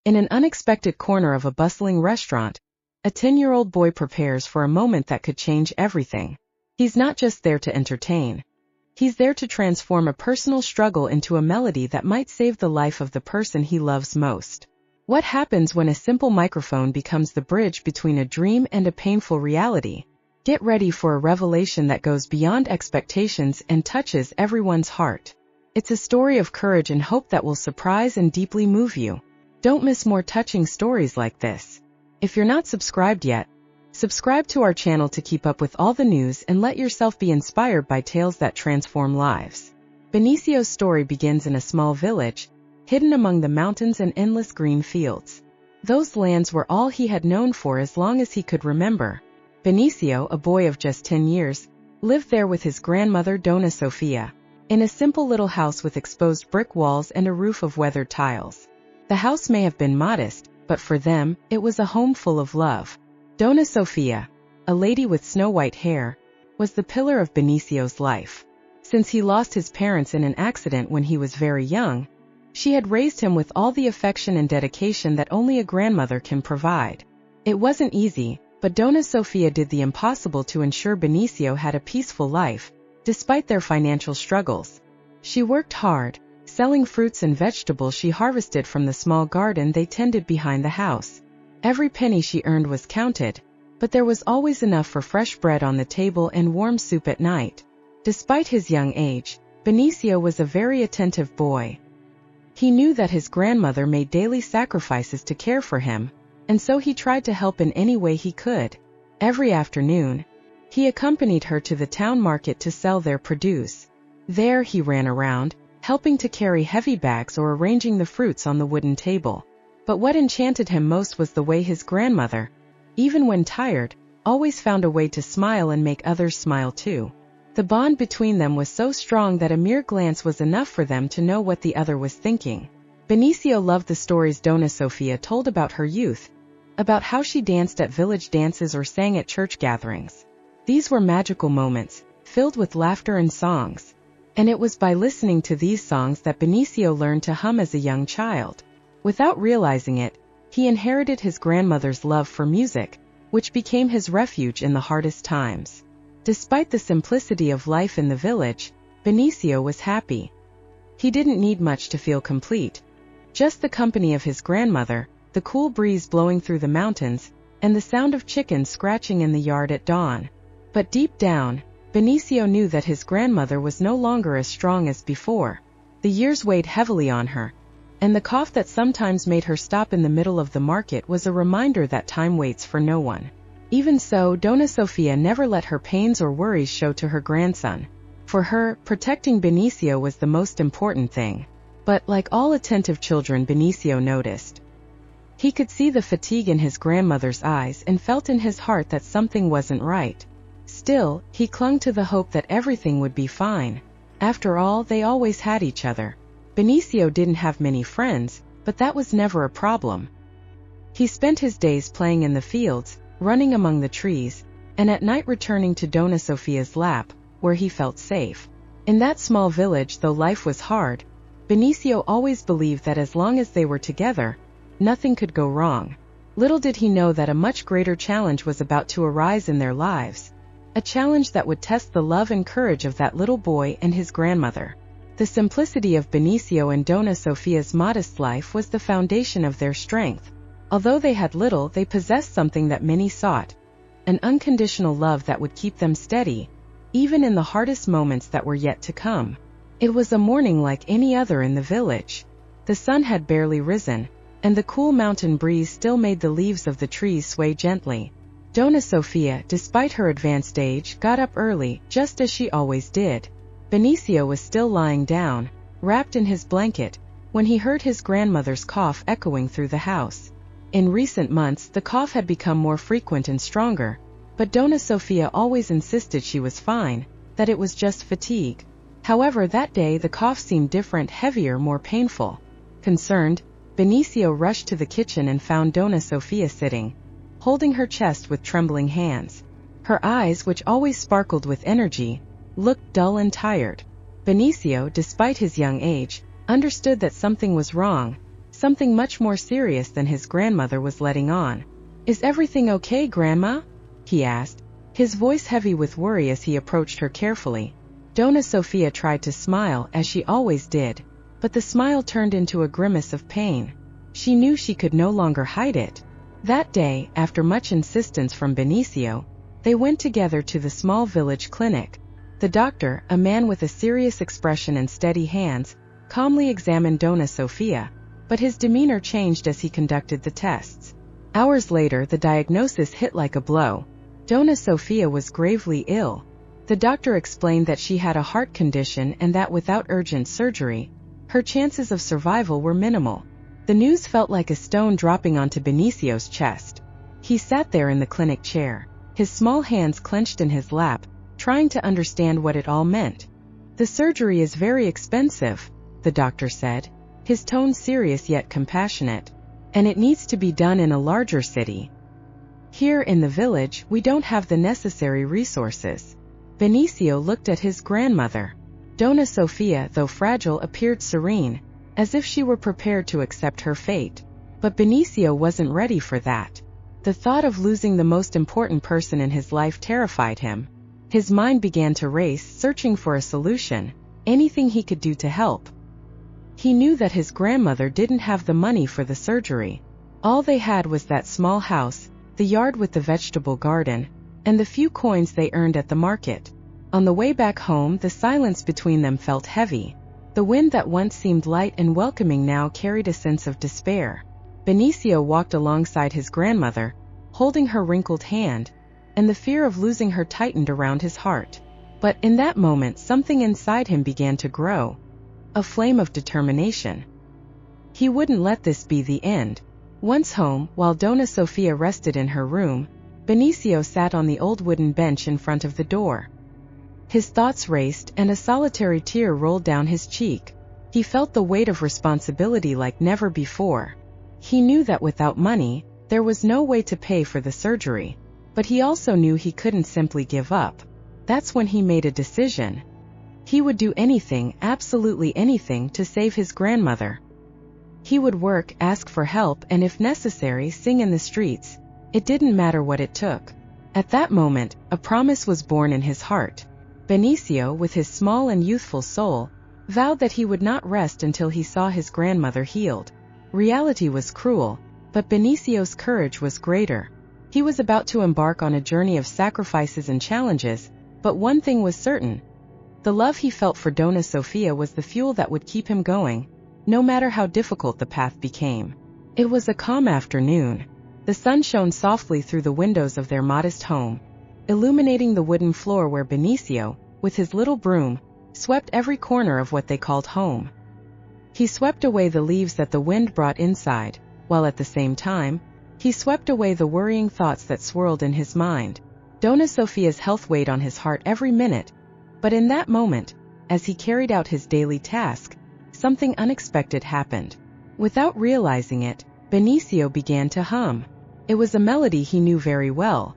In an unexpected corner of a bustling restaurant, a 10-year-old boy prepares for a moment that could change everything. He's not just there to entertain. He's there to transform a personal struggle into a melody that might save the life of the person he loves most. What happens when a simple microphone becomes the bridge between a dream and a painful reality? Get ready for a revelation that goes beyond expectations and touches everyone's heart. It's a story of courage and hope that will surprise and deeply move you. Don't miss more touching stories like this. If you're not subscribed yet, subscribe to our channel to keep up with all the news and let yourself be inspired by tales that transform lives. Benicio's story begins in a small village, hidden among the mountains and endless green fields. Those lands were all he had known for as long as he could remember. Benicio, a boy of just 10 years, lived there with his grandmother Dona Sofia, in a simple little house with exposed brick walls and a roof of weathered tiles. The house may have been modest, but for them, it was a home full of love. Dona Sofia, a lady with snow-white hair, was the pillar of Benicio's life. Since he lost his parents in an accident when he was very young, she had raised him with all the affection and dedication that only a grandmother can provide. It wasn't easy, but Dona Sofia did the impossible to ensure Benicio had a peaceful life, despite their financial struggles. She worked hard, selling fruits and vegetables she harvested from the small garden they tended behind the house. Every penny she earned was counted, but there was always enough for fresh bread on the table and warm soup at night. Despite his young age, Benicio was a very attentive boy. He knew that his grandmother made daily sacrifices to care for him, and so he tried to help in any way he could. Every afternoon, he accompanied her to the town market to sell their produce. There he ran around, helping to carry heavy bags or arranging the fruits on the wooden table. But what enchanted him most was the way his grandmother, even when tired, always found a way to smile and make others smile too. The bond between them was so strong that a mere glance was enough for them to know what the other was thinking. Benicio loved the stories Dona Sofia told about her youth, about how she danced at village dances or sang at church gatherings. These were magical moments, filled with laughter and songs. And it was by listening to these songs that Benicio learned to hum as a young child. Without realizing it, he inherited his grandmother's love for music, which became his refuge in the hardest times. Despite the simplicity of life in the village, Benicio was happy. He didn't need much to feel complete. Just the company of his grandmother, the cool breeze blowing through the mountains, and the sound of chickens scratching in the yard at dawn. But deep down, Benicio knew that his grandmother was no longer as strong as before. The years weighed heavily on her, and the cough that sometimes made her stop in the middle of the market was a reminder that time waits for no one. Even so, Dona Sofia never let her pains or worries show to her grandson. For her, protecting Benicio was the most important thing. But like all attentive children, Benicio noticed. He could see the fatigue in his grandmother's eyes and felt in his heart that something wasn't right. Still, he clung to the hope that everything would be fine. After all, they always had each other. Benicio didn't have many friends, but that was never a problem. He spent his days playing in the fields, running among the trees, and at night returning to Dona Sofia's lap, where he felt safe. In that small village, though life was hard, Benicio always believed that as long as they were together, nothing could go wrong. Little did he know that a much greater challenge was about to arise in their lives. A challenge that would test the love and courage of that little boy and his grandmother. The simplicity of Benicio and Dona Sofia's modest life was the foundation of their strength. Although they had little, they possessed something that many sought, an unconditional love that would keep them steady, even in the hardest moments that were yet to come. It was a morning like any other in the village. The sun had barely risen, and the cool mountain breeze still made the leaves of the trees sway gently. Dona Sofia, despite her advanced age, got up early, just as she always did. Benicio was still lying down, wrapped in his blanket, when he heard his grandmother's cough echoing through the house. In recent months, the cough had become more frequent and stronger, but Dona Sofia always insisted she was fine, that it was just fatigue. However, that day the cough seemed different, heavier, more painful. Concerned, Benicio rushed to the kitchen and found Dona Sofia sitting, holding her chest with trembling hands. Her eyes, which always sparkled with energy, looked dull and tired. Benicio, despite his young age, understood that something was wrong. something much more serious than his grandmother was letting on. "Is everything okay, Grandma?" he asked, his voice heavy with worry as he approached her carefully. Dona Sofia tried to smile, as she always did, but the smile turned into a grimace of pain. She knew she could no longer hide it. That day, after much insistence from Benicio, they went together to the small village clinic. The doctor, a man with a serious expression and steady hands, calmly examined Dona Sofia, but his demeanor changed as he conducted the tests. Hours later, the diagnosis hit like a blow. Dona Sofia was gravely ill. The doctor explained that she had a heart condition and that without urgent surgery, her chances of survival were minimal. The news felt like a stone dropping onto Benicio's chest. He sat there in the clinic chair, his small hands clenched in his lap, trying to understand what it all meant. "The surgery is very expensive," the doctor said, his tone serious yet compassionate, "and it needs to be done in a larger city. Here in the village, we don't have the necessary resources." Benicio looked at his grandmother. Dona Sofia, though fragile, appeared serene, as if she were prepared to accept her fate. But Benicio wasn't ready for that. The thought of losing the most important person in his life terrified him. His mind began to race, searching for a solution, anything he could do to help. He knew that his grandmother didn't have the money for the surgery. All they had was that small house, the yard with the vegetable garden, and the few coins they earned at the market. On the way back home, the silence between them felt heavy. The wind that once seemed light and welcoming now carried a sense of despair. Benicio walked alongside his grandmother, holding her wrinkled hand, and the fear of losing her tightened around his heart. But in that moment, something inside him began to grow. A flame of determination. He wouldn't let this be the end. Once home, while Dona Sofia rested in her room, Benicio sat on the old wooden bench in front of the door. His thoughts raced, and a solitary tear rolled down his cheek. He felt the weight of responsibility like never before. He knew that without money, there was no way to pay for the surgery. But he also knew he couldn't simply give up. That's when he made a decision. He would do anything, absolutely anything, to save his grandmother. He would work, ask for help, and if necessary, sing in the streets. It didn't matter what it took. At that moment, a promise was born in his heart. Benicio, with his small and youthful soul, vowed that he would not rest until he saw his grandmother healed. Reality was cruel, but Benicio's courage was greater. He was about to embark on a journey of sacrifices and challenges, but one thing was certain. The love he felt for Dona Sofia was the fuel that would keep him going, no matter how difficult the path became. It was a calm afternoon. The sun shone softly through the windows of their modest home, illuminating the wooden floor where Benicio, with his little broom, swept every corner of what they called home. He swept away the leaves that the wind brought inside, while at the same time, he swept away the worrying thoughts that swirled in his mind. Dona Sofia's health weighed on his heart every minute, but in that moment, as he carried out his daily task, something unexpected happened. Without realizing it, Benicio began to hum. It was a melody he knew very well.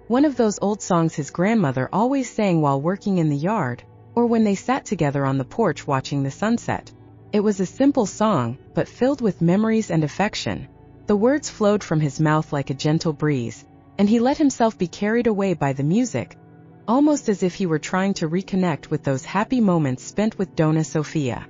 One of those old songs his grandmother always sang while working in the yard, or when they sat together on the porch watching the sunset. It was a simple song, but filled with memories and affection. The words flowed from his mouth like a gentle breeze, and he let himself be carried away by the music, almost as if he were trying to reconnect with those happy moments spent with Dona Sofia.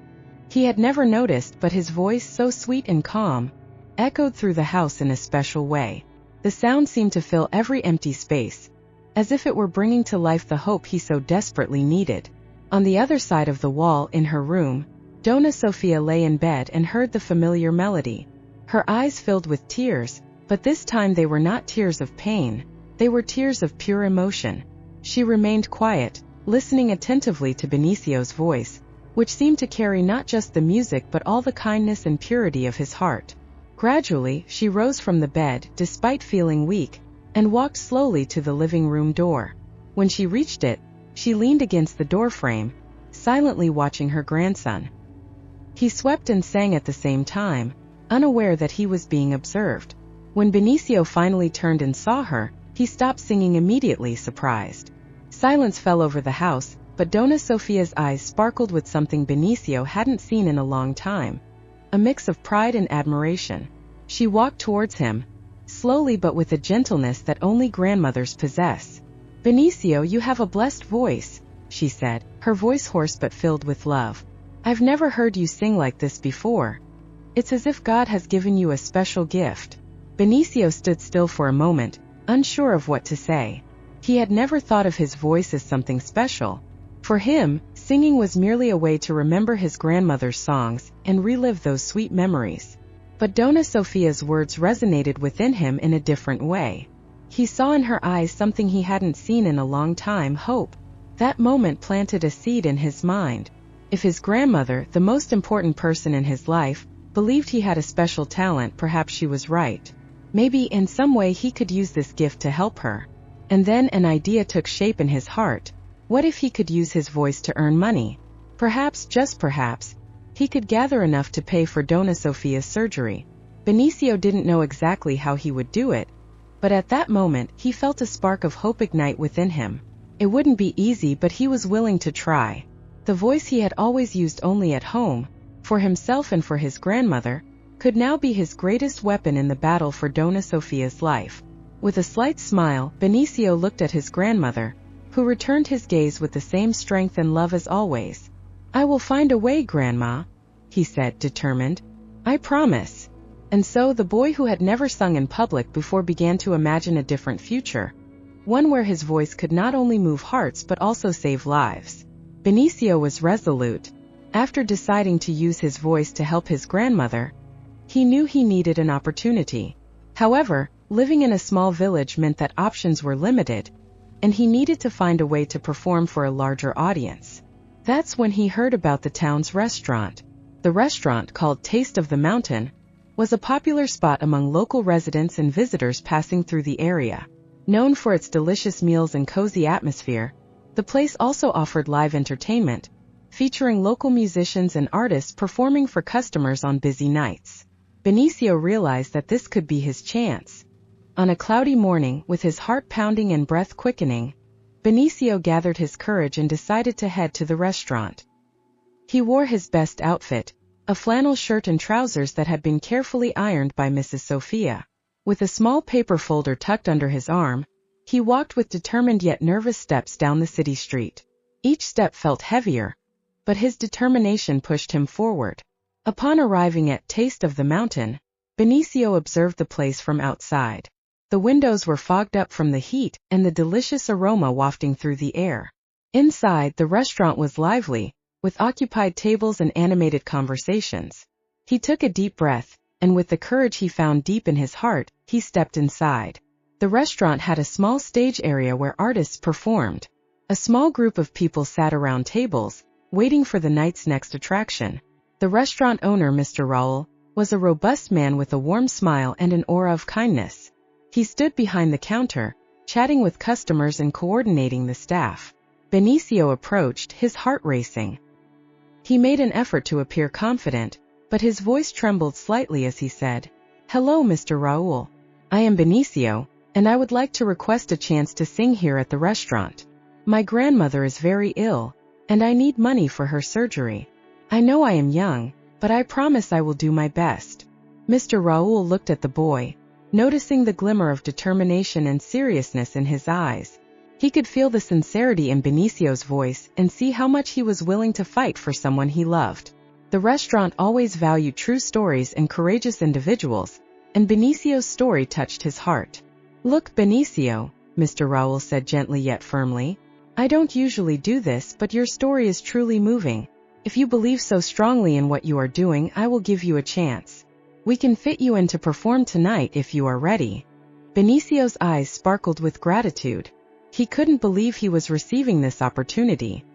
He had never noticed, but his voice, so sweet and calm, echoed through the house in a special way. The sound seemed to fill every empty space, as if it were bringing to life the hope he so desperately needed. On the other side of the wall, in her room, Dona Sofia lay in bed and heard the familiar melody. Her eyes filled with tears, but this time they were not tears of pain, they were tears of pure emotion. She remained quiet, listening attentively to Benicio's voice, which seemed to carry not just the music but all the kindness and purity of his heart. Gradually, she rose from the bed, despite feeling weak, and walked slowly to the living room door. When she reached it, she leaned against the doorframe, silently watching her grandson. He swept and sang at the same time, unaware that he was being observed. When Benicio finally turned and saw her, he stopped singing immediately, surprised. Silence fell over the house, but Dona Sofia's eyes sparkled with something Benicio hadn't seen in a long time. a mix of pride and admiration. She walked towards him, slowly but with a gentleness that only grandmothers possess. "Benicio, you have a blessed voice," she said, her voice hoarse but filled with love. "I've never heard you sing like this before. It's as if God has given you a special gift." Benicio stood still for a moment, unsure of what to say. He had never thought of his voice as something special. For him, singing was merely a way to remember his grandmother's songs and relive those sweet memories. But Dona Sofia's words resonated within him in a different way. He saw in her eyes something he hadn't seen in a long time: hope. That moment planted a seed in his mind. If his grandmother, the most important person in his life, believed he had a special talent, perhaps she was right. Maybe in some way he could use this gift to help her. And then an idea took shape in his heart. What if he could use his voice to earn money? Perhaps, just perhaps, he could gather enough to pay for Dona Sofia's surgery. Benicio didn't know exactly how he would do it, but at that moment he felt a spark of hope ignite within him. It wouldn't be easy, but he was willing to try. The voice he had always used only at home, for himself and for his grandmother, could now be his greatest weapon in the battle for Dona Sofia's life. With a slight smile, Benicio looked at his grandmother, who returned his gaze with the same strength and love as always. "I will find a way, Grandma," he said, determined. "I promise." And so the boy who had never sung in public before began to imagine a different future, one where his voice could not only move hearts but also save lives. Benicio was resolute. After deciding to use his voice to help his grandmother, he knew he needed an opportunity. However, living in a small village meant that options were limited, and he needed to find a way to perform for a larger audience. That's when he heard about the town's restaurant. The restaurant, called Taste of the Mountain, was a popular spot among local residents and visitors passing through the area. Known for its delicious meals and cozy atmosphere, the place also offered live entertainment, featuring local musicians and artists performing for customers on busy nights. Benicio realized that this could be his chance. On a cloudy morning, with his heart pounding and breath quickening, Benicio gathered his courage and decided to head to the restaurant. He wore his best outfit, a flannel shirt and trousers that had been carefully ironed by Mrs. Sofia. With a small paper folder tucked under his arm, he walked with determined yet nervous steps down the city street. Each step felt heavier, but his determination pushed him forward. Upon arriving at Taste of the Mountain, Benicio observed the place from outside. The windows were fogged up from the heat and the delicious aroma wafting through the air. Inside, the restaurant was lively, with occupied tables and animated conversations. He took a deep breath, and with the courage he found deep in his heart, he stepped inside. The restaurant had a small stage area where artists performed. A small group of people sat around tables, waiting for the night's next attraction. The restaurant owner, Mr. Raul, was a robust man with a warm smile and an aura of kindness. He stood behind the counter, chatting with customers and coordinating the staff. Benicio approached, his heart racing. He made an effort to appear confident, but his voice trembled slightly as he said, "Hello, Mr. Raul. I am Benicio, and I would like to request a chance to sing here at the restaurant. My grandmother is very ill, and I need money for her surgery. I know I am young, but I promise I will do my best." Mr. Raul looked at the boy, noticing the glimmer of determination and seriousness in his eyes. He could feel the sincerity in Benicio's voice and see how much he was willing to fight for someone he loved. The restaurant always valued true stories and courageous individuals, and Benicio's story touched his heart. "Look, Benicio," Mr. Raul said gently yet firmly, "I don't usually do this, but your story is truly moving. If you believe so strongly in what you are doing, I will give you a chance. We can fit you in to perform tonight if you are ready." Benicio's eyes sparkled with gratitude. He couldn't believe he was receiving this opportunity.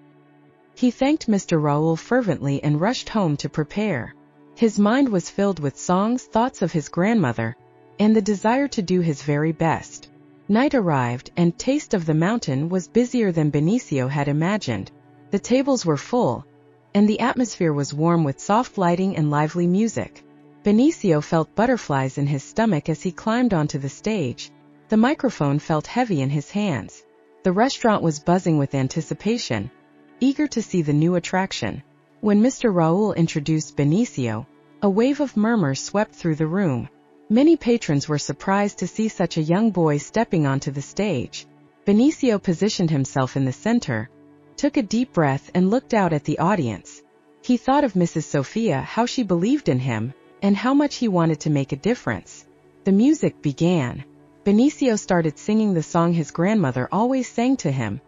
He thanked Mr. Raul fervently and rushed home to prepare. His mind was filled with songs, thoughts of his grandmother, and the desire to do his very best. Night arrived, and Taste of the Mountain was busier than Benicio had imagined. The tables were full, and the atmosphere was warm with soft lighting and lively music. Benicio felt butterflies in his stomach as he climbed onto the stage. The microphone felt heavy in his hands. The restaurant was buzzing with anticipation, eager to see the new attraction. When Mr. Raul introduced Benicio, A wave of murmurs swept through the room. Many patrons were surprised to see such a young boy stepping onto the stage. Benicio positioned himself in the center, took a deep breath and looked out at the audience. He thought of Mrs. Sophia, how she believed in him, and how much he wanted to make a difference. The music began. Benicio started singing the song his grandmother always sang to him,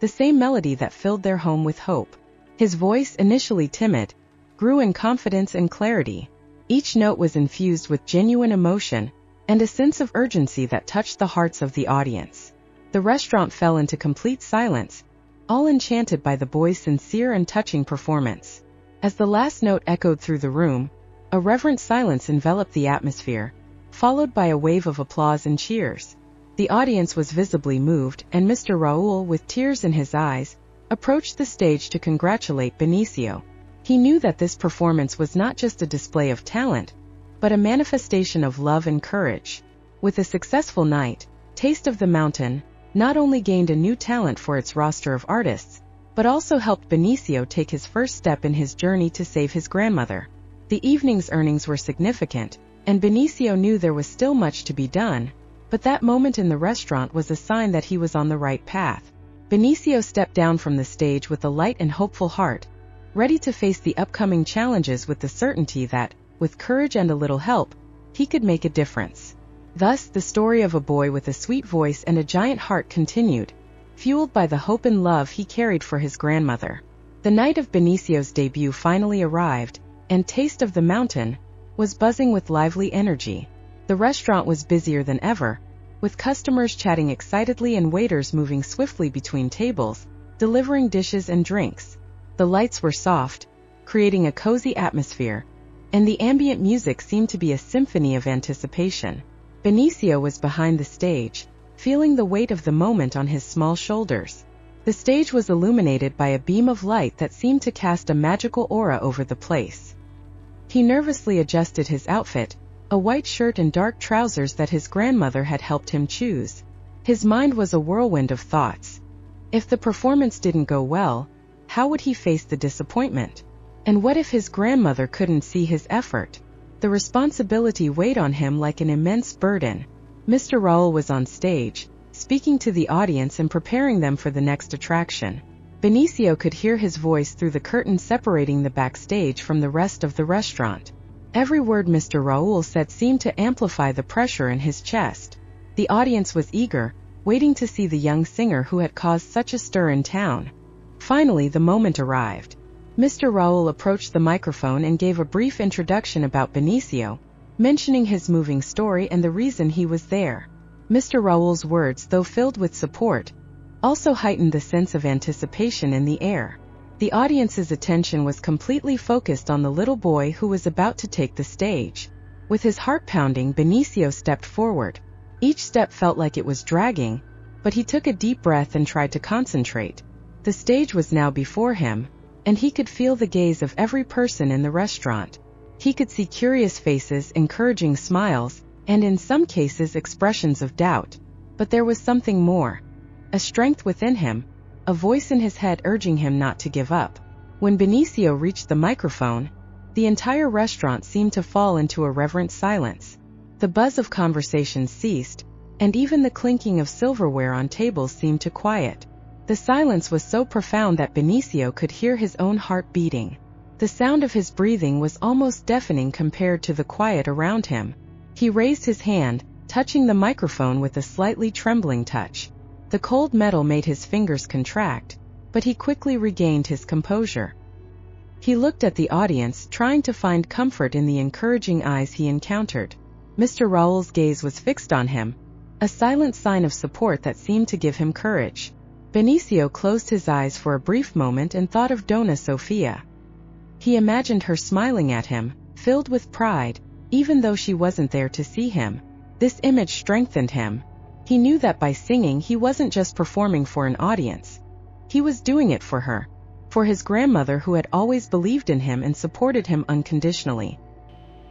the same melody that filled their home with hope. His voice, initially timid, grew in confidence and clarity. Each note was infused with genuine emotion and a sense of urgency that touched the hearts of the audience. The restaurant fell into complete silence, all enchanted by the boy's sincere and touching performance. As the last note echoed through the room, a reverent silence enveloped the atmosphere, followed by a wave of applause and cheers. The audience was visibly moved, and Mr. Raul, with tears in his eyes, approached the stage to congratulate Benicio. He knew that this performance was not just a display of talent, but a manifestation of love and courage. With a successful night, Taste of the Mountain not only gained a new talent for its roster of artists, but also helped Benicio take his first step in his journey to save his grandmother. The evening's earnings were significant, and Benicio knew there was still much to be done, but that moment in the restaurant was a sign that he was on the right path. Benicio stepped down from the stage with a light and hopeful heart, ready to face the upcoming challenges with the certainty that, with courage and a little help, he could make a difference. Thus, the story of a boy with a sweet voice and a giant heart continued, fueled by the hope and love he carried for his grandmother. The night of Benicio's debut finally arrived, and Taste of the Mountain was buzzing with lively energy. The restaurant was busier than ever, with customers chatting excitedly and waiters moving swiftly between tables, delivering dishes and drinks. The lights were soft, creating a cozy atmosphere, and the ambient music seemed to be a symphony of anticipation. Benicio was behind the stage, feeling the weight of the moment on his small shoulders. The stage was illuminated by a beam of light that seemed to cast a magical aura over the place. He nervously adjusted his outfit, a white shirt and dark trousers that his grandmother had helped him choose. His mind was a whirlwind of thoughts. If the performance didn't go well, how would he face the disappointment? And what if his grandmother couldn't see his effort? The responsibility weighed on him like an immense burden. Mr. Raul was on stage, speaking to the audience and preparing them for the next attraction. Benicio could hear his voice through the curtain separating the backstage from the rest of the restaurant. Every word Mr. Raul said seemed to amplify the pressure in his chest. The audience was eager, waiting to see the young singer who had caused such a stir in town. Finally, the moment arrived. Mr. Raul approached the microphone and gave a brief introduction about Benicio, mentioning his moving story and the reason he was there. Mr. Raul's words, though filled with support, also heightened the sense of anticipation in the air. The audience's attention was completely focused on the little boy who was about to take the stage. With his heart pounding, Benicio stepped forward. Each step felt like it was dragging, but he took a deep breath and tried to concentrate. The stage was now before him, and he could feel the gaze of every person in the restaurant. He could see curious faces, encouraging smiles, and in some cases expressions of doubt. But there was something more. A strength within him, a voice in his head urging him not to give up. When Benicio reached the microphone, the entire restaurant seemed to fall into a reverent silence. The buzz of conversation ceased, and even the clinking of silverware on tables seemed to quiet. The silence was so profound that Benicio could hear his own heart beating. The sound of his breathing was almost deafening compared to the quiet around him. He raised his hand, touching the microphone with a slightly trembling touch. The cold metal made his fingers contract, but he quickly regained his composure. He looked at the audience, trying to find comfort in the encouraging eyes he encountered. Mr. Raul's gaze was fixed on him, a silent sign of support that seemed to give him courage. Benicio closed his eyes for a brief moment and thought of Dona Sofia. He imagined her smiling at him, filled with pride, even though she wasn't there to see him. This image strengthened him. He knew that by singing he wasn't just performing for an audience. He was doing it for her, for his grandmother who had always believed in him and supported him unconditionally.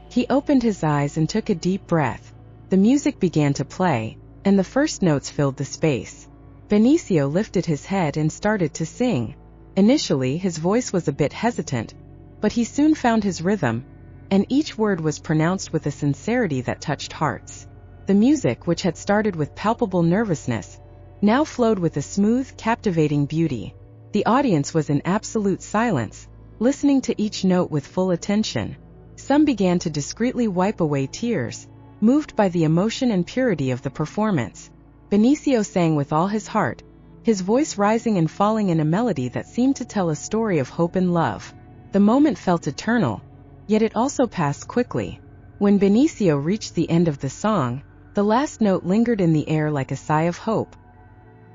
He opened his eyes and took a deep breath. The music began to play, and the first notes filled the space. Benicio lifted his head and started to sing. Initially, his voice was a bit hesitant, but he soon found his rhythm, and each word was pronounced with a sincerity that touched hearts. The music, which had started with palpable nervousness, now flowed with a smooth, captivating beauty. The audience was in absolute silence, listening to each note with full attention. Some began to discreetly wipe away tears, moved by the emotion and purity of the performance. Benicio sang with all his heart, his voice rising and falling in a melody that seemed to tell a story of hope and love. The moment felt eternal, yet it also passed quickly. When Benicio reached the end of the song, the last note lingered in the air like a sigh of hope.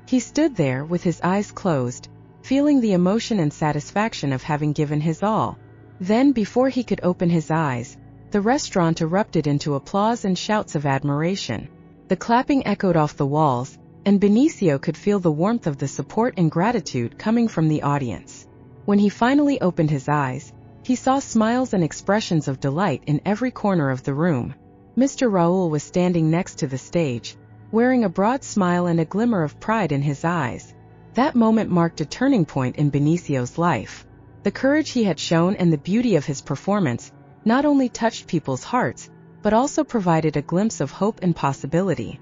He stood there with his eyes closed, feeling the emotion and satisfaction of having given his all. Then, before he could open his eyes, the restaurant erupted into applause and shouts of admiration. The clapping echoed off the walls, and Benicio could feel the warmth of the support and gratitude coming from the audience. When he finally opened his eyes, he saw smiles and expressions of delight in every corner of the room. Mr. Raul was standing next to the stage, wearing a broad smile and a glimmer of pride in his eyes. That moment marked a turning point in Benicio's life. The courage he had shown and the beauty of his performance not only touched people's hearts, but also provided a glimpse of hope and possibility.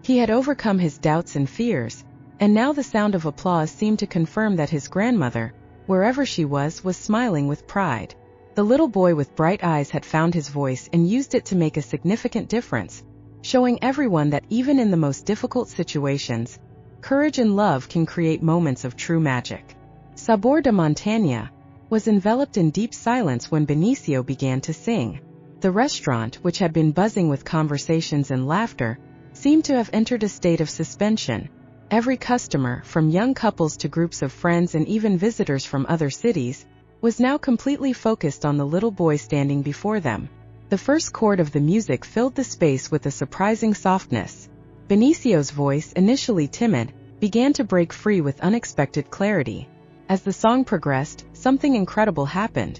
He had overcome his doubts and fears, and now the sound of applause seemed to confirm that his grandmother, wherever she was smiling with pride. The little boy with bright eyes had found his voice and used it to make a significant difference, showing everyone that even in the most difficult situations, courage and love can create moments of true magic. Sabor de Montaña was enveloped in deep silence when Benicio began to sing. The restaurant, which had been buzzing with conversations and laughter, seemed to have entered a state of suspension. Every customer, from young couples to groups of friends and even visitors from other cities, was now completely focused on the little boy standing before them. The first chord of the music filled the space with a surprising softness. Benicio's voice, initially timid, began to break free with unexpected clarity. As the song progressed, something incredible happened.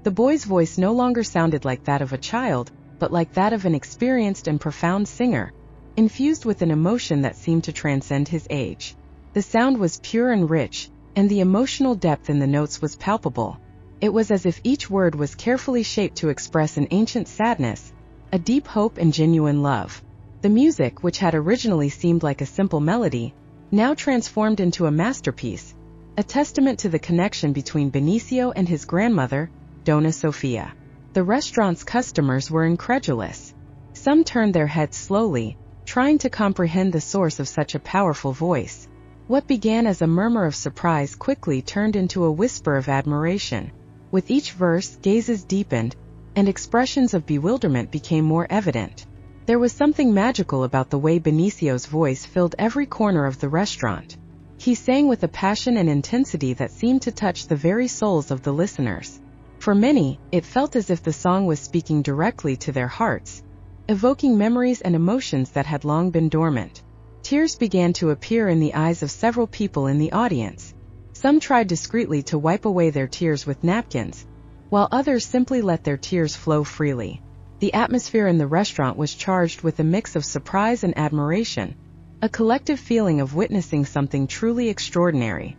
The boy's voice no longer sounded like that of a child, but like that of an experienced and profound singer, infused with an emotion that seemed to transcend his age. The sound was pure and rich, and the emotional depth in the notes was palpable. It was as if each word was carefully shaped to express an ancient sadness, a deep hope and genuine love. The music, which had originally seemed like a simple melody, now transformed into a masterpiece, a testament to the connection between Benicio and his grandmother, Dona Sofia. The restaurant's customers were incredulous. Some turned their heads slowly, trying to comprehend the source of such a powerful voice. What began as a murmur of surprise quickly turned into a whisper of admiration. With each verse, gazes deepened, and expressions of bewilderment became more evident. There was something magical about the way Benicio's voice filled every corner of the restaurant. He sang with a passion and intensity that seemed to touch the very souls of the listeners. For many, it felt as if the song was speaking directly to their hearts, evoking memories and emotions that had long been dormant. Tears began to appear in the eyes of several people in the audience. Some tried discreetly to wipe away their tears with napkins, while others simply let their tears flow freely. The atmosphere in the restaurant was charged with a mix of surprise and admiration, a collective feeling of witnessing something truly extraordinary.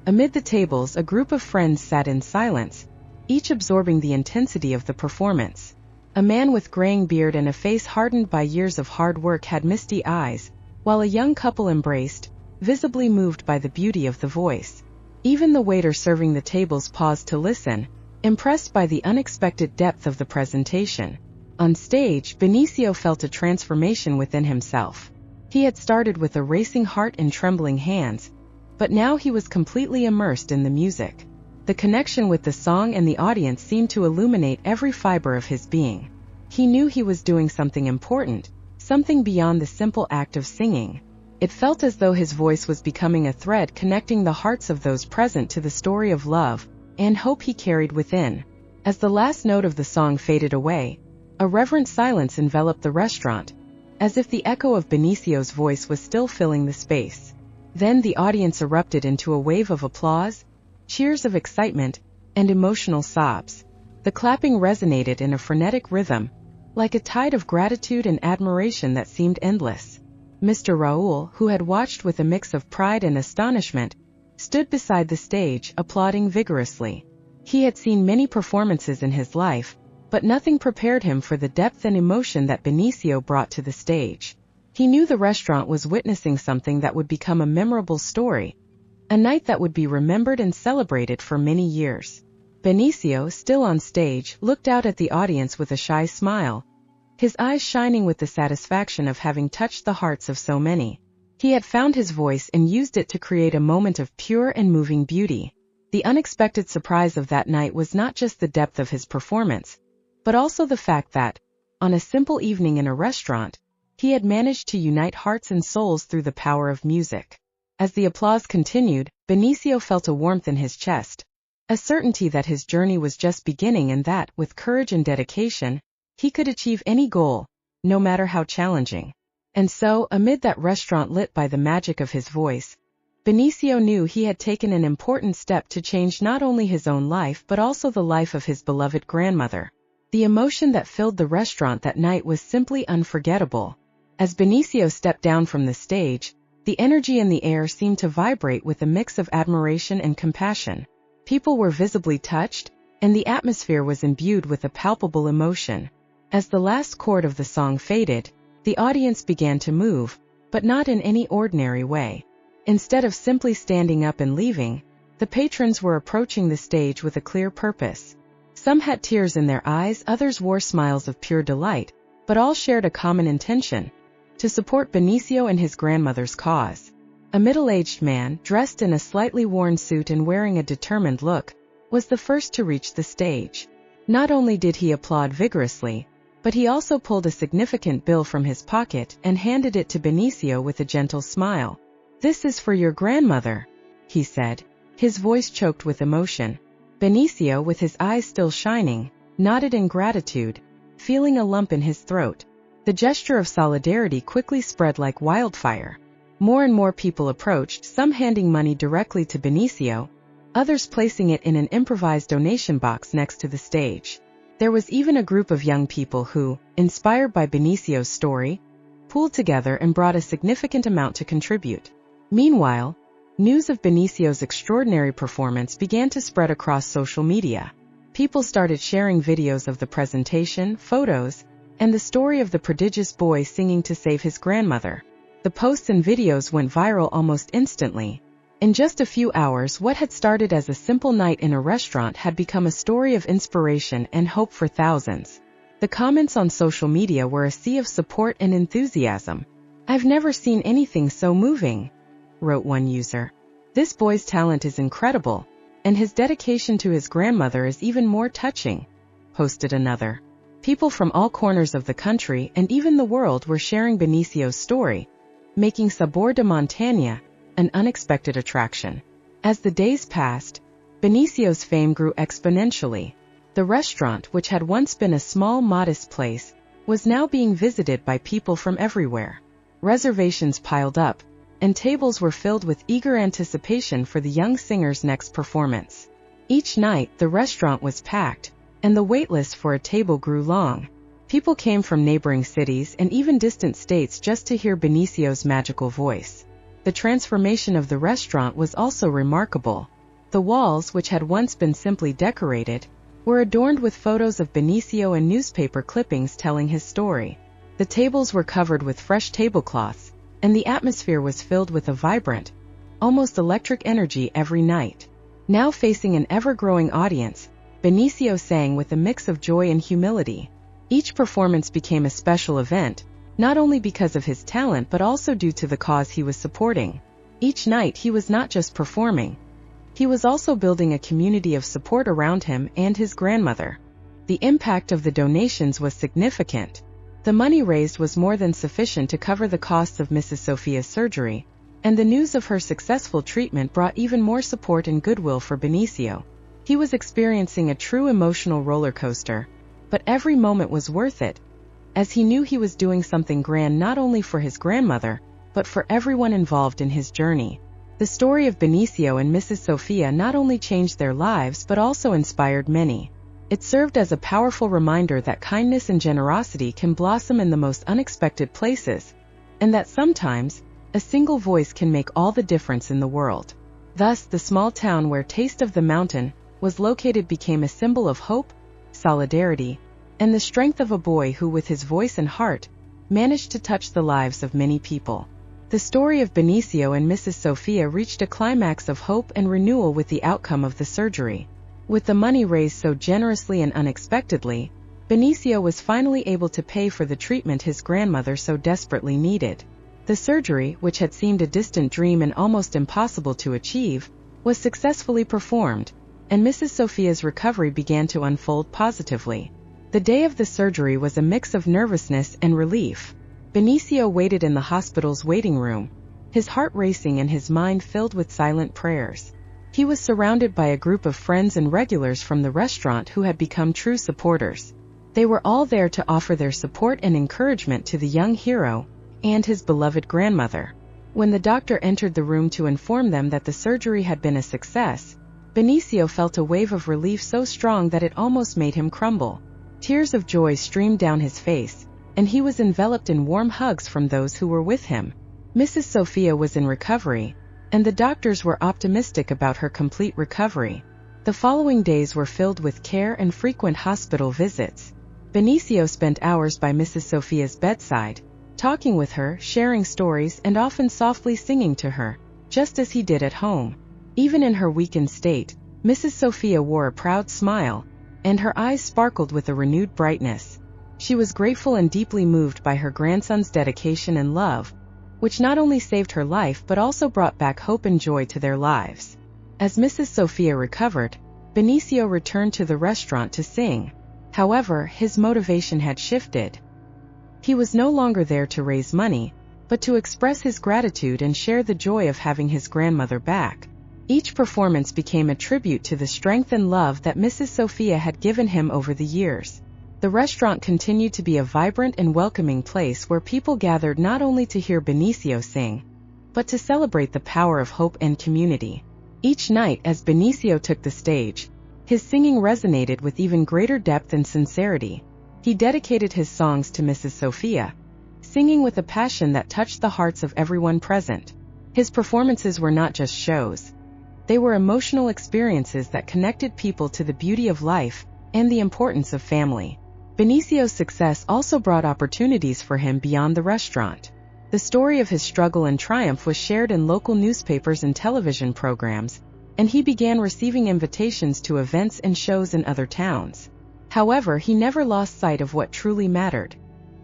Amid the tables, a group of friends sat in silence, each absorbing the intensity of the performance. A man with graying beard and a face hardened by years of hard work had misty eyes, while a young couple embraced, visibly moved by the beauty of the voice. Even the waiter serving the tables paused to listen, impressed by the unexpected depth of the presentation. On stage, Benicio felt a transformation within himself. He had started with a racing heart and trembling hands, but now he was completely immersed in the music. The connection with the song and the audience seemed to illuminate every fiber of his being. He knew he was doing something important, something beyond the simple act of singing. It felt as though his voice was becoming a thread connecting the hearts of those present to the story of love and hope he carried within. As the last note of the song faded away, a reverent silence enveloped the restaurant, as if the echo of Benicio's voice was still filling the space. Then the audience erupted into a wave of applause, cheers of excitement, and emotional sobs. The clapping resonated in a frenetic rhythm, like a tide of gratitude and admiration that seemed endless. Mr. Raul, who had watched with a mix of pride and astonishment, stood beside the stage, applauding vigorously. He had seen many performances in his life, but nothing prepared him for the depth and emotion that Benicio brought to the stage. He knew the restaurant was witnessing something that would become a memorable story, a night that would be remembered and celebrated for many years. Benicio, still on stage, looked out at the audience with a shy smile, his eyes shining with the satisfaction of having touched the hearts of so many. He had found his voice and used it to create a moment of pure and moving beauty. The unexpected surprise of that night was not just the depth of his performance, but also the fact that, on a simple evening in a restaurant, he had managed to unite hearts and souls through the power of music. As the applause continued, Benicio felt a warmth in his chest, a certainty that his journey was just beginning and that, with courage and dedication, he could achieve any goal, no matter how challenging. And so, amid that restaurant lit by the magic of his voice, Benicio knew he had taken an important step to change not only his own life but also the life of his beloved grandmother. The emotion that filled the restaurant that night was simply unforgettable. As Benicio stepped down from the stage, the energy in the air seemed to vibrate with a mix of admiration and compassion. People were visibly touched, and the atmosphere was imbued with a palpable emotion. As the last chord of the song faded, the audience began to move, but not in any ordinary way. Instead of simply standing up and leaving, the patrons were approaching the stage with a clear purpose. Some had tears in their eyes, others wore smiles of pure delight, but all shared a common intention: to support Benicio and his grandmother's cause. A middle-aged man, dressed in a slightly worn suit and wearing a determined look, was the first to reach the stage. Not only did he applaud vigorously, but he also pulled a significant bill from his pocket and handed it to Benicio with a gentle smile. "This is for your grandmother," he said, his voice choked with emotion. Benicio, with his eyes still shining, nodded in gratitude, feeling a lump in his throat. The gesture of solidarity quickly spread like wildfire. More and more people approached, some handing money directly to Benicio, others placing it in an improvised donation box next to the stage. There was even a group of young people who, inspired by Benicio's story, pooled together and brought a significant amount to contribute. Meanwhile, news of Benicio's extraordinary performance began to spread across social media. People started sharing videos of the presentation, photos, and the story of the prodigious boy singing to save his grandmother. The posts and videos went viral almost instantly. In just a few hours, what had started as a simple night in a restaurant had become a story of inspiration and hope for thousands. The comments on social media were a sea of support and enthusiasm. "I've never seen anything so moving," wrote one user. "This boy's talent is incredible, and his dedication to his grandmother is even more touching," posted another. People from all corners of the country and even the world were sharing Benicio's story, making Sabor de Montaña an unexpected attraction. As the days passed, Benicio's fame grew exponentially. The restaurant, which had once been a small, modest place, was now being visited by people from everywhere. Reservations piled up, and tables were filled with eager anticipation for the young singer's next performance. Each night, the restaurant was packed, and the waitlist for a table grew long. People came from neighboring cities and even distant states just to hear Benicio's magical voice. The transformation of the restaurant was also remarkable. The walls, which had once been simply decorated, were adorned with photos of Benicio and newspaper clippings telling his story. The tables were covered with fresh tablecloths, and the atmosphere was filled with a vibrant, almost electric energy every night. Now facing an ever-growing audience, Benicio sang with a mix of joy and humility. Each performance became a special event, not only because of his talent but also due to the cause he was supporting. Each night he was not just performing. He was also building a community of support around him and his grandmother. The impact of the donations was significant. The money raised was more than sufficient to cover the costs of Mrs. Sophia's surgery, and the news of her successful treatment brought even more support and goodwill for Benicio. He was experiencing a true emotional roller coaster, but every moment was worth it, as he knew he was doing something grand not only for his grandmother, but for everyone involved in his journey. The story of Benicio and Mrs. Sophia not only changed their lives but also inspired many. It served as a powerful reminder that kindness and generosity can blossom in the most unexpected places, and that sometimes, a single voice can make all the difference in the world. Thus, the small town where Taste of the Mountain was located became a symbol of hope, solidarity, and the strength of a boy who, with his voice and heart, managed to touch the lives of many people. The story of Benicio and Mrs. Sophia reached a climax of hope and renewal with the outcome of the surgery. With the money raised so generously and unexpectedly, Benicio was finally able to pay for the treatment his grandmother so desperately needed. The surgery, which had seemed a distant dream and almost impossible to achieve, was successfully performed, and Mrs. Sophia's recovery began to unfold positively. The day of the surgery was a mix of nervousness and relief. Benicio waited in the hospital's waiting room, his heart racing and his mind filled with silent prayers. He was surrounded by a group of friends and regulars from the restaurant who had become true supporters. They were all there to offer their support and encouragement to the young hero and his beloved grandmother. When the doctor entered the room to inform them that the surgery had been a success, Benicio felt a wave of relief so strong that it almost made him crumble. Tears of joy streamed down his face, and he was enveloped in warm hugs from those who were with him. Mrs. Sophia was in recovery, and the doctors were optimistic about her complete recovery. The following days were filled with care and frequent hospital visits. Benicio spent hours by Mrs. Sophia's bedside, talking with her, sharing stories, and often softly singing to her, just as he did at home. Even in her weakened state, Mrs. Sophia wore a proud smile, and her eyes sparkled with a renewed brightness. She was grateful and deeply moved by her grandson's dedication and love, which not only saved her life but also brought back hope and joy to their lives. As Mrs. Sophia recovered, Benicio returned to the restaurant to sing. However, his motivation had shifted. He was no longer there to raise money, but to express his gratitude and share the joy of having his grandmother back. Each performance became a tribute to the strength and love that Mrs. Sophia had given him over the years. The restaurant continued to be a vibrant and welcoming place where people gathered not only to hear Benicio sing, but to celebrate the power of hope and community. Each night, as Benicio took the stage, his singing resonated with even greater depth and sincerity. He dedicated his songs to Mrs. Sophia, singing with a passion that touched the hearts of everyone present. His performances were not just shows. They were emotional experiences that connected people to the beauty of life and the importance of family. Benicio's success also brought opportunities for him beyond the restaurant. The story of his struggle and triumph was shared in local newspapers and television programs, and he began receiving invitations to events and shows in other towns. However, he never lost sight of what truly mattered: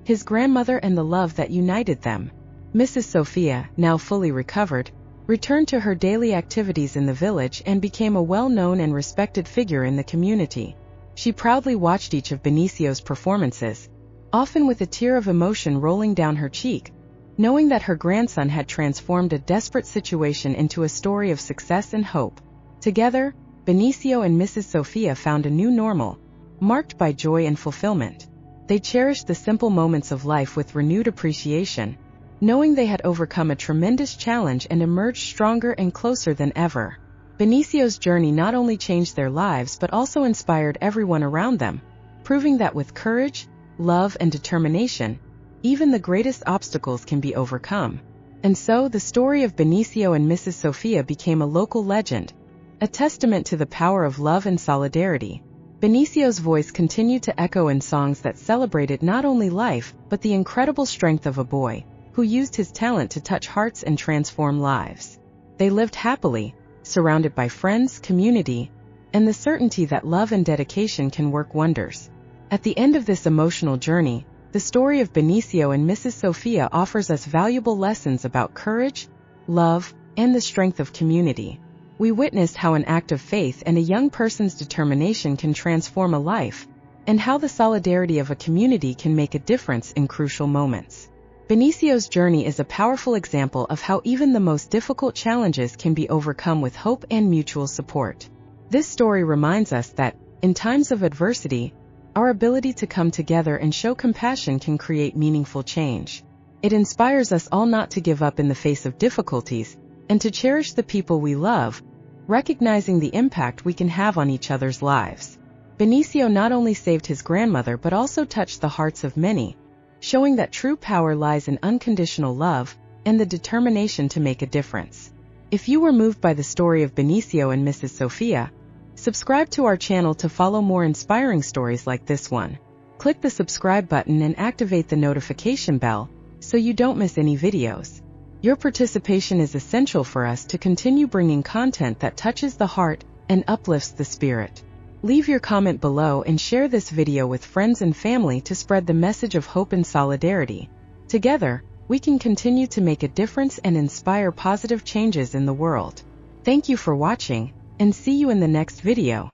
his grandmother and the love that united them. Mrs. Sophia, now fully recovered, returned to her daily activities in the village and became a well-known and respected figure in the community. She proudly watched each of Benicio's performances, often with a tear of emotion rolling down her cheek, knowing that her grandson had transformed a desperate situation into a story of success and hope. Together, Benicio and Mrs. Sophia found a new normal, marked by joy and fulfillment. They cherished the simple moments of life with renewed appreciation, knowing they had overcome a tremendous challenge and emerged stronger and closer than ever. Benicio's journey not only changed their lives but also inspired everyone around them, proving that with courage, love, and determination, even the greatest obstacles can be overcome. And so, the story of Benicio and Mrs. Sophia became a local legend, a testament to the power of love and solidarity. Benicio's voice continued to echo in songs that celebrated not only life, but the incredible strength of a boy who used his talent to touch hearts and transform lives. They lived happily, surrounded by friends, community, and the certainty that love and dedication can work wonders. At the end of this emotional journey, the story of Benicio and Mrs. Sophia offers us valuable lessons about courage, love, and the strength of community. We witnessed how an act of faith and a young person's determination can transform a life, and how the solidarity of a community can make a difference in crucial moments. Benicio's journey is a powerful example of how even the most difficult challenges can be overcome with hope and mutual support. This story reminds us that, in times of adversity, our ability to come together and show compassion can create meaningful change. It inspires us all not to give up in the face of difficulties, and to cherish the people we love, recognizing the impact we can have on each other's lives. Benicio not only saved his grandmother but also touched the hearts of many, showing that true power lies in unconditional love and the determination to make a difference. If you were moved by the story of Benicio and Mrs. Sophia, subscribe to our channel to follow more inspiring stories like this one. Click the subscribe button and activate the notification bell so you don't miss any videos. Your participation is essential for us to continue bringing content that touches the heart and uplifts the spirit. Leave your comment below and share this video with friends and family to spread the message of hope and solidarity. Together, we can continue to make a difference and inspire positive changes in the world. Thank you for watching, and see you in the next video.